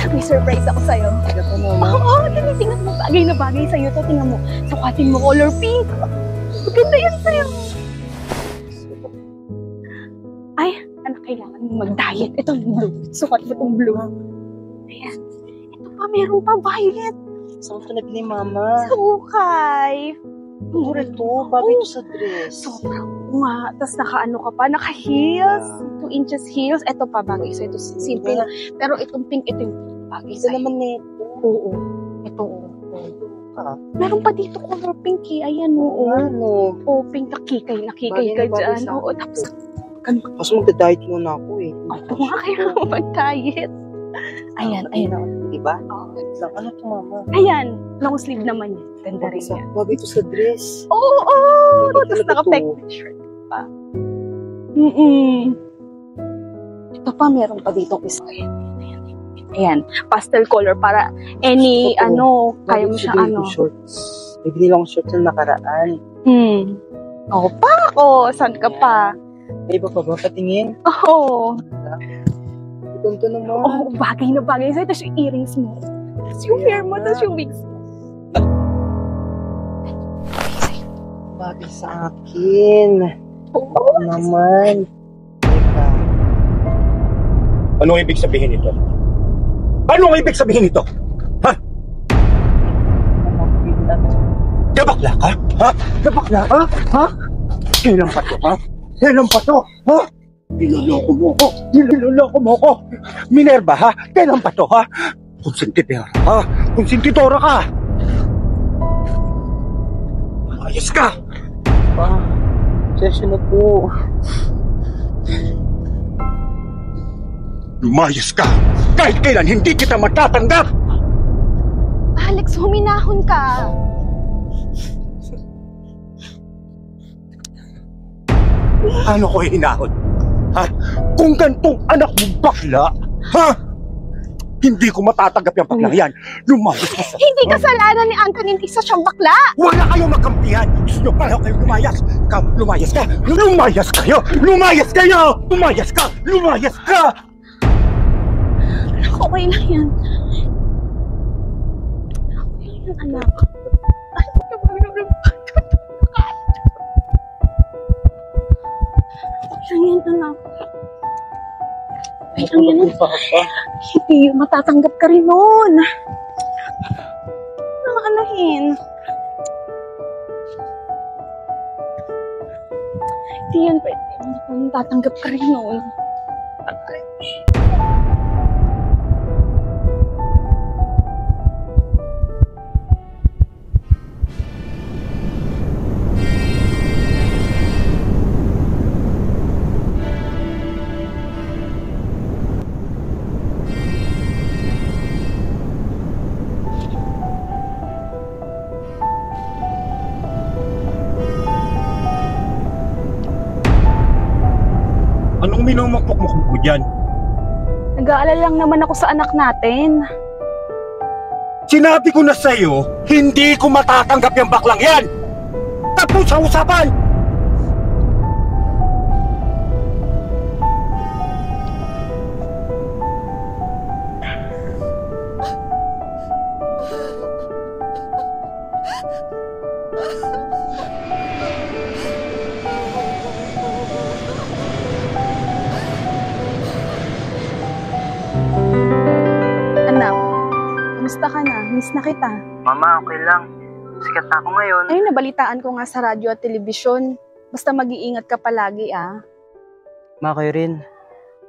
may surprise ako sa'yo. Sige po, mama. Oo, tingnan mo. Bagay na bagay sa'yo to. Tingnan mo. Sukatin mo color pink. Maganda yan sa'yo. Ay, anak, kailangan mo mag-diet. Ito yung blue. Sukat mo itong blue. Ayan. Ito pa, meron pa violet. Saan ka nabili, mama? Sukay. Mura to. Bagay to sa dress. Sobrang nga. Tapos naka-ano ka pa, naka-heels. 2 inches heels. Ito pa, bagay sa'yo. Ito simple lang. Pero itong pink, ito yung bagay Ito sa'yo. naman nito. Oo. Ito, oo. Meron pa dito color pink eh. Ayan, oo. Ano? Oo, pink. Nakikay ka dyan. Oo, tapos Kasi magda-diet muna ako eh. ako nga kaya mag-diet. Ayan. Diba? Oo. Ano to, mama? Ayan, long sleeve naman yan. Ganda rin yan. Bagay to sa dress. Oo! Bagay Tapos talaga naka-peg to. shirt pa. Ito pa, meron pa dito isa. Ayan, pastel color para any, Ito. kaya mo siya, Shorts. May binili akong shorts na nakaraan. Oo pa ako, saan ka pa? May iba pa ba? Patingin? Oo. Ito naman. Oo, bagay na bagay sa'yo. Tapos yung earrings mo. Tapos yung hair mo, tapos yung wigs mo. Bagay sa akin. Oo. Naman. Teka. Anong ibig sabihin nito? Anong ibig sabihin nito? Ha? Gabakla ka? Ha? Gabakla ka? Ha? Kailan pa to, ha? Kailan pa to? Ha? Niloloko mo ko. Niloloko mo ko. Minerva, ha? Kailan pa to, ha? Konsentidora, ha? Konsentidora ka. Ayos ka. Pa, session na po. Lumayas ka. Kahit kailan hindi kita matatanggap. Alex, huminahon ka. Ano ko hinahon? Ha? Kung gantong anak mo bakla, ha? Hindi ko matatanggap yung baklang yan. Lumayas ka sa... Hindi kasalanan ni Anthony, hindi sa siyang bakla. Wala kayong magkampihan. Gusto nyo pareho kayo lumayas. Lumayas ka. Lumayas kayo. Lumayas kayo. Lumayas ka. Lumayas ka. Okay lang yan. Okay lang yan, anak. Okay lang yan, anak. Okay lang yan. Hindi, matatanggap ka rin nun. Ano anahin? Hindi yan pwede. Matatanggap ka rin nun. Anong minumukmuk mo dyan? Nag-aalala lang naman ako sa anak natin. Sinabi ko na sa'yo, hindi ko matatanggap yung baklang yan! Tapos sa usapan! Anak, kamusta ka na? Miss na kita. Mama, okay lang. Sikat na ako ngayon. Ayun, nabalitaan ko nga sa radyo at telebisyon. Basta mag-iingat ka palagi, ah. Ma, kayo rin.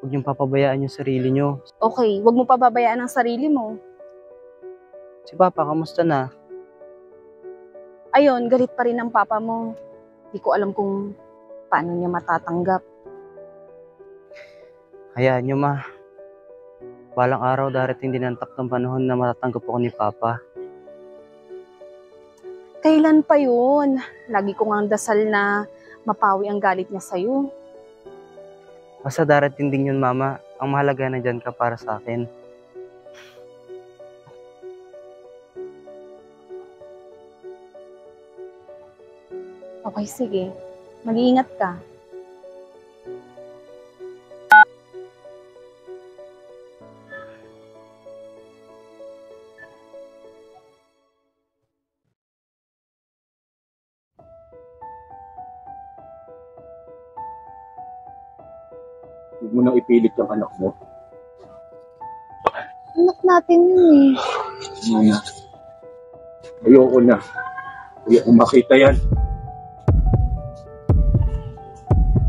Huwag niyong papabayaan yung sarili niyo. Okay, wag mo pababayaan ang sarili mo. Si Papa, kamusta na? Ayun, galit pa rin ang papa mo. Di ko alam kung paano niya matatanggap. Hayaan niyo, Ma. Balang araw darating din ang taktang panahon na matatanggap ako ni Papa. Kailan pa yun? Lagi ko nga dasal na mapawi ang galit niya sa'yo. Basta darating din yun, Mama. Ang mahalaga na dyan ka para sa akin. Okay, sige. Mag-iingat ka. Huwag mo nang ipilit yung anak mo. Anak natin yun eh. Nana, ayoko na. Ayoko makita yan.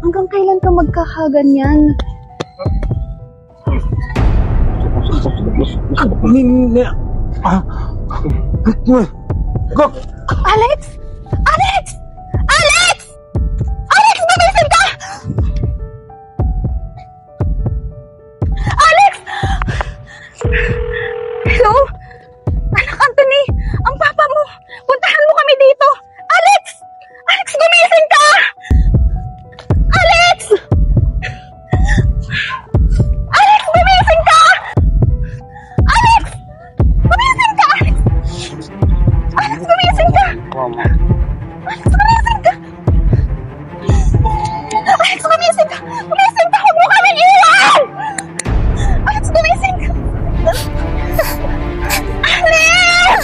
Hanggang kailan ka magkakaganyan? Alex! Alex! Alex! Alex, gumising ka! Alex! Hello? Anak Anthony, ang papa mo. Puntahan mo kami dito. Alex! Alex, gumising ka! Alex! Alex, gumising ka! Alex! Gumising ka, Alex! Alex, gumising ka! Mama. Alex, gumising ka! Alex, gumising ka! Gumising ka! Huwag mo kaming iwan! Alex, gumising ka! Alex!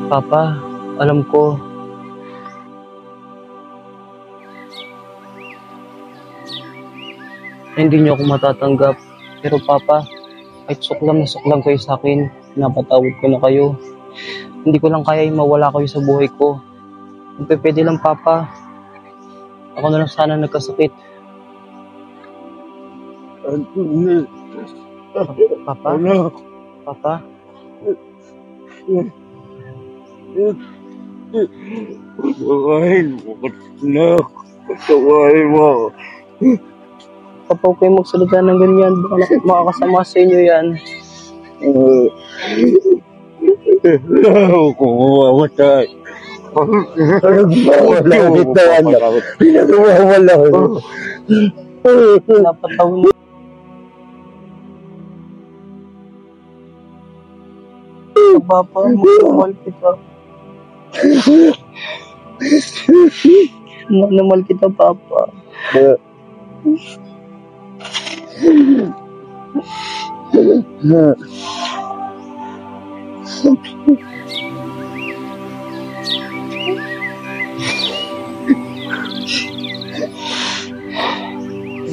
Papa, alam ko. Hindi niyo ako matatanggap. Pero Papa, kahit suklam na suklam kayo sa akin, pinapatawad ko na kayo. Hindi ko lang kaya mawala kayo sa buhay ko. Kung pwede lang Papa, ako na lang sana nagkasakit. Papa? Papa? Patawain mo, anak. Patawain mo. Papa, huwag kayong magsalita ng ganyan. Baka makakasama sa inyo yan. Ako mamamatay. Wala kita, anak. Pinagmamala. Napatawin mo. Papa, mahal kita. Mahal kita, Papa.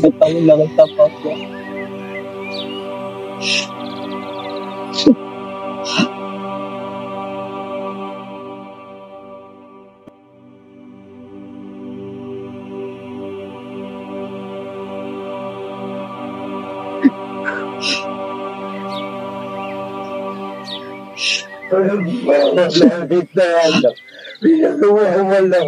Patawin na kita, Papa. Wala kita, anak. Pinagmamala.